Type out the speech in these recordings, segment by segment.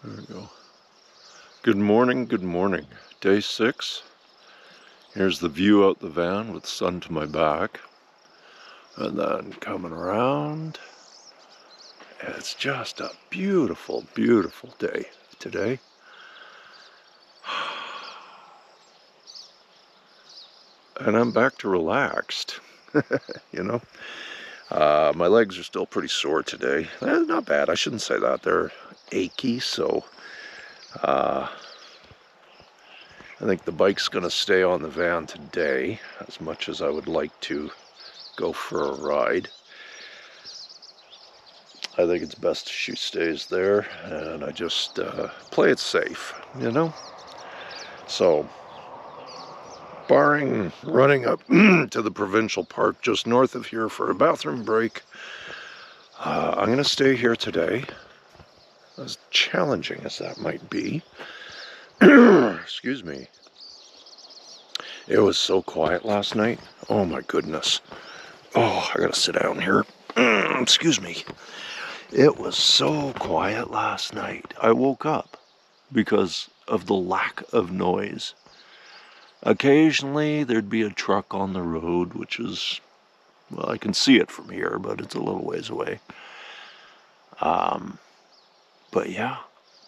There we go. Good morning, good morning. Day 6. Here's the view out the van with the sun to my back. And then coming around. It's just a beautiful, beautiful day today. And I'm back to relaxed, you know. My legs are still pretty sore today. Not bad, I shouldn't say that. They're achy, so I think the bike's going to stay on the van today, as much as I would like to go for a ride. I think it's best she stays there, and I just play it safe, you know? So, barring running up to the provincial park just north of here for a bathroom break, I'm going to stay here today, as challenging as that might be. Excuse me. It was so quiet last night. Oh my goodness. Oh, I gotta sit down here. Excuse me. It was so quiet last night. I woke up because of the lack of noise. Occasionally there'd be a truck on the road, which is, well, I can see it from here, but it's a little ways away. But yeah,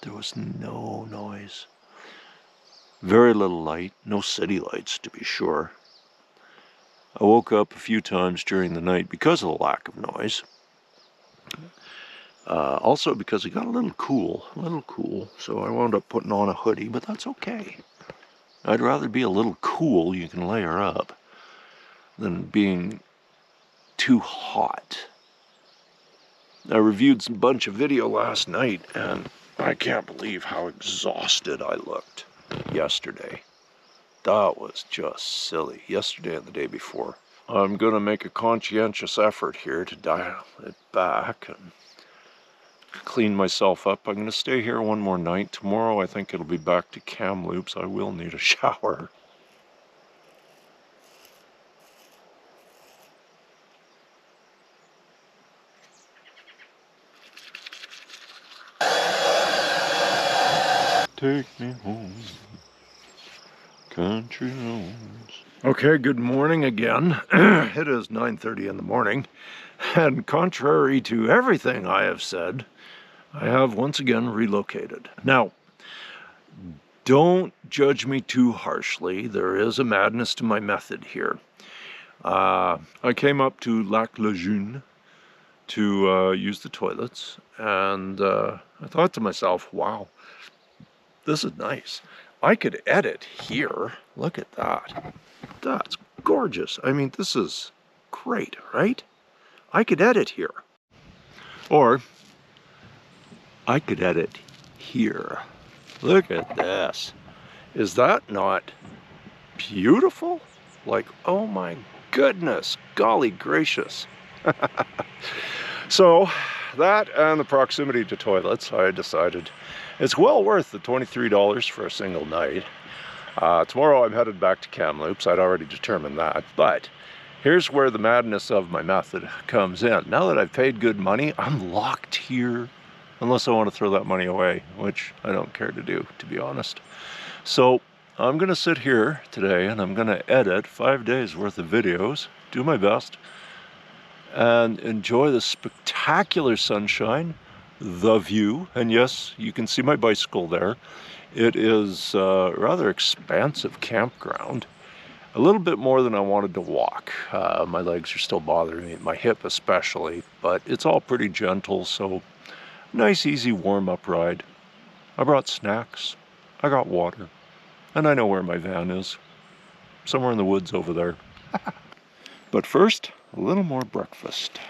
there was no noise. Very little light, no city lights to be sure. I woke up a few times during the night because of the lack of noise. Also because it got a little cool, so I wound up putting on a hoodie, but that's okay. I'd rather be a little cool, you can layer up, than being too hot. I reviewed a bunch of video last night, and I can't believe how exhausted I looked yesterday. That was just silly. Yesterday and the day before. I'm going to make a conscientious effort here to dial it back and clean myself up. I'm going to stay here one more night. Tomorrow I think it'll be back to Kamloops. I will need a shower. Take me home, country roads. Okay, good morning again. It is 9:30 in the morning, and contrary to everything I have said, I have once again relocated. Now, don't judge me too harshly. There is a madness to my method here. I came up to Lac Lejeune to use the toilets, and I thought to myself, wow, this is nice. I could edit here. Look at that. That's gorgeous. I mean, this is great, right? I could edit here. Or I could edit here. Look at this. Is that not beautiful? Like, oh my goodness, golly gracious. So, that and the proximity to toilets, I decided it's well worth the $23 for a single night. Tomorrow I'm headed back to Kamloops. I'd already determined that. But here's where the madness of my method comes in. Now that I've paid good money, I'm locked here. Unless I want to throw that money away, which I don't care to do, to be honest. So I'm going to sit here today and I'm going to edit 5 days worth of videos, do my best, and enjoy the spectacular sunshine, the view, and yes, you can see my bicycle there. It is a rather expansive campground, a little bit more than I wanted to walk. My legs are still bothering me, my hip especially, but it's all pretty gentle, so nice easy warm-up ride. I brought snacks, I got water, and I know where my van is. Somewhere in the woods over there. But first, a little more breakfast.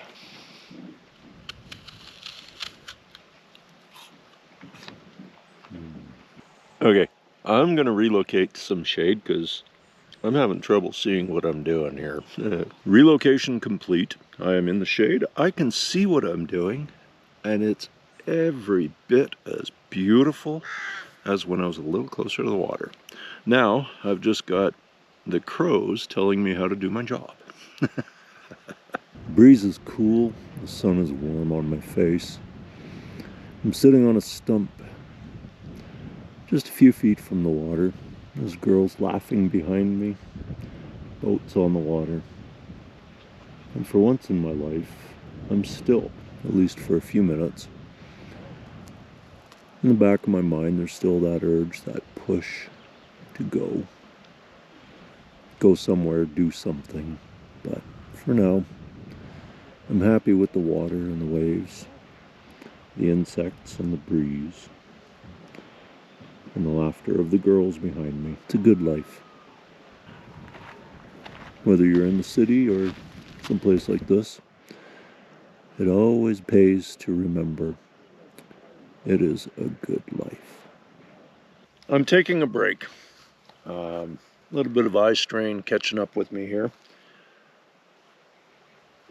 Okay, I'm going to relocate to some shade because I'm having trouble seeing what I'm doing here. Relocation complete. I am in the shade. I can see what I'm doing, and it's every bit as beautiful as when I was a little closer to the water. Now, I've just got the crows telling me how to do my job. Breeze is cool, the sun is warm on my face. I'm sitting on a stump Just a few feet from the water. There's girls laughing behind me. Boats on the water. And for once in my life, I'm still, at least for a few minutes. In the back of my mind, there's still that urge, that push to go. Go somewhere, do something. But for now, I'm happy with the water and the waves, the insects and the breeze, and the laughter of the girls behind me. It's a good life. Whether you're in the city or someplace like this, it always pays to remember it is a good life. I'm taking a break. A little bit of eye strain catching up with me here.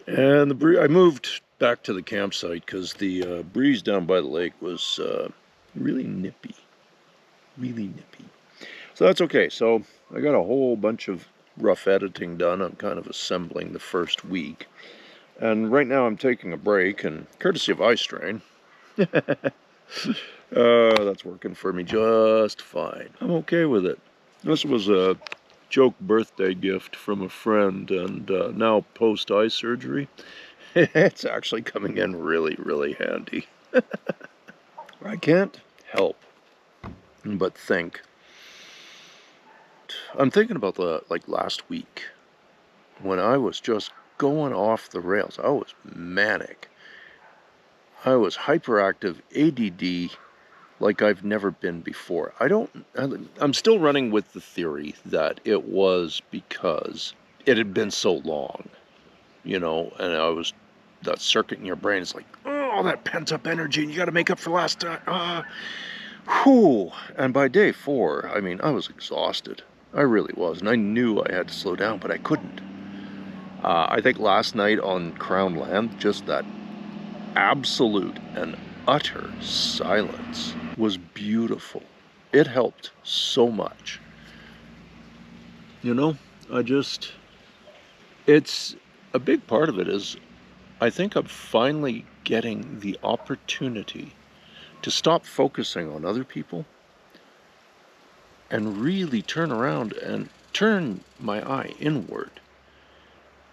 And I moved back to the campsite because the breeze down by the lake was really nippy. Really nippy. So that's okay. So I got a whole bunch of rough editing done. I'm kind of assembling the first week. And right now I'm taking a break, and courtesy of eye strain, that's working for me just fine. I'm okay with it. This was a joke birthday gift from a friend, and now post-eye surgery, it's actually coming in really, really handy. I can't help but think. I'm thinking about last week when I was just going off the rails. I was manic. I was hyperactive, ADD, like I've never been before. I'm still running with the theory that it was because it had been so long, you know, and that circuit in your brain is like, oh, all that pent up energy, and you got to make up for last time. Whew. And by day 4, I mean, I was exhausted. I really was, and I knew I had to slow down, but I couldn't. I think last night on Crown Land, just that absolute and utter silence was beautiful. It helped so much. You know, it's a big part of it is I think I'm finally getting the opportunity to stop focusing on other people and really turn around and turn my eye inward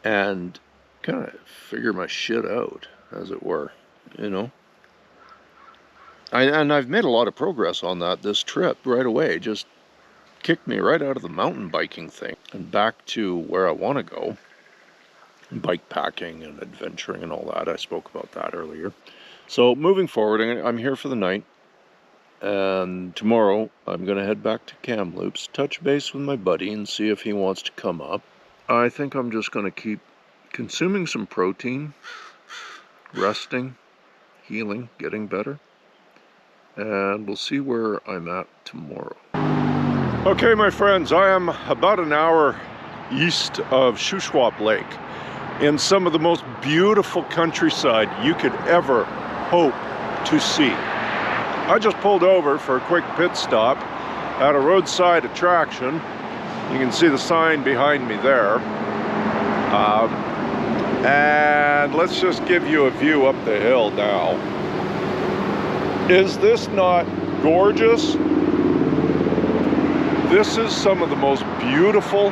and kind of figure my shit out, as it were, you know. And I've made a lot of progress on that this trip right away. Just kicked me right out of the mountain biking thing and back to where I want to go. Bike packing and adventuring and all that. I spoke about that earlier. So moving forward, I'm here for the night. And tomorrow I'm going to head back to Kamloops, touch base with my buddy and see if he wants to come up. I think I'm just going to keep consuming some protein, resting, healing, getting better. And we'll see where I'm at tomorrow. Okay, my friends, I am about an hour east of Shuswap Lake in some of the most beautiful countryside you could ever hope to see. I just pulled over for a quick pit stop at a roadside attraction. You can see the sign behind me there. And let's just give you a view up the hill now. Is this not gorgeous? This is some of the most beautiful,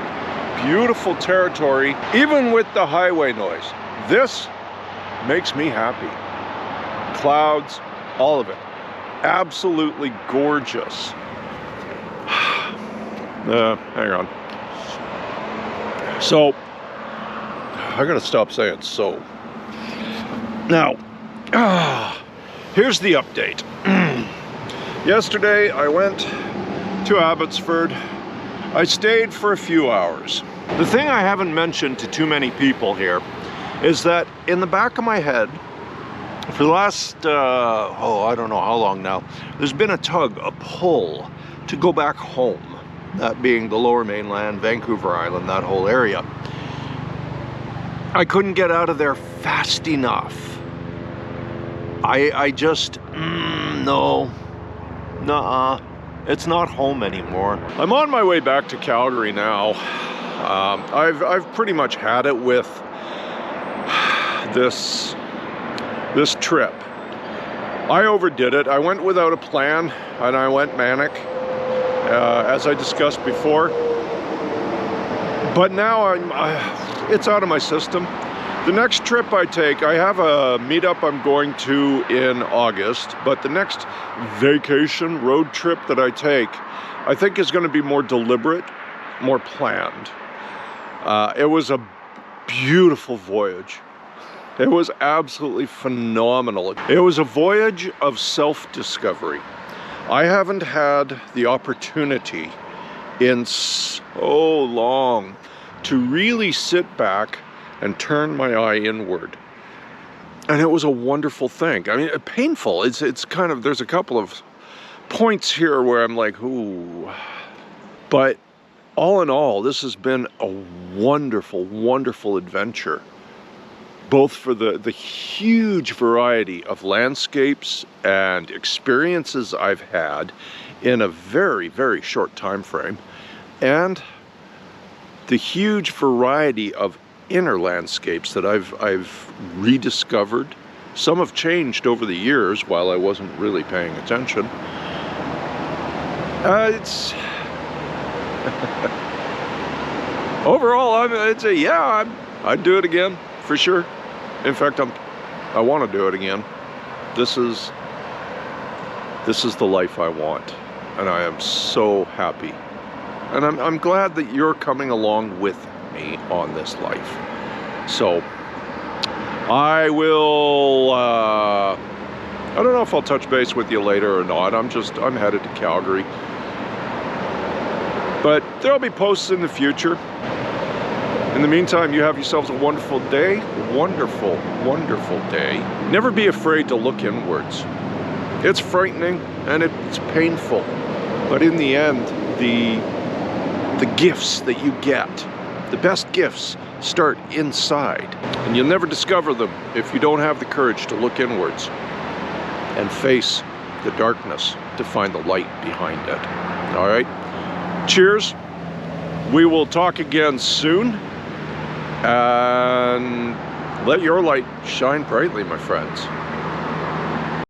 beautiful territory, even with the highway noise. This makes me happy. Clouds, all of it. Absolutely gorgeous. Hang on. So, I gotta stop saying so. Now, here's the update. Yesterday, I went to Abbotsford. I stayed for a few hours. The thing I haven't mentioned to too many people here is that in the back of my head, for the last, I don't know how long now, there's been a tug, a pull to go back home. That being the Lower Mainland, Vancouver Island, that whole area. I couldn't get out of there fast enough. I just, no, nuh-uh. It's not home anymore. I'm on my way back to Calgary now. I've pretty much had it with this trip. I overdid it. I went without a plan and I went manic. as I discussed before. But now it's out of my system. The next trip I take, I have a meetup I'm going to in August, but the next vacation road trip that I take, I think is going to be more deliberate, more planned. It was a beautiful voyage. It was absolutely phenomenal. It was a voyage of self-discovery. I haven't had the opportunity in so long to really sit back and turn my eye inward. And it was a wonderful thing. I mean, painful. It's kind of, there's a couple of points here where I'm like, ooh. But all in all, this has been a wonderful, wonderful adventure. Both for the huge variety of landscapes and experiences I've had in a very, very short time frame, and the huge variety of inner landscapes that I've rediscovered. Some have changed over the years while I wasn't really paying attention. It's overall, I'd say, yeah, I'd do it again for sure. In fact, I want to do it again. This is the life I want, and I am so happy. And I'm glad that you're coming along with me on this life. So I will, I don't know if I'll touch base with you later or not. I'm headed to Calgary. But there'll be posts in the future. In the meantime, you have yourselves a wonderful day. Wonderful, wonderful day. Never be afraid to look inwards. It's frightening and it's painful. But in the end, the gifts that you get, the best gifts, start inside. And you'll never discover them if you don't have the courage to look inwards and face the darkness to find the light behind it. All right? Cheers. We will talk again soon. And let your light shine brightly, my friends.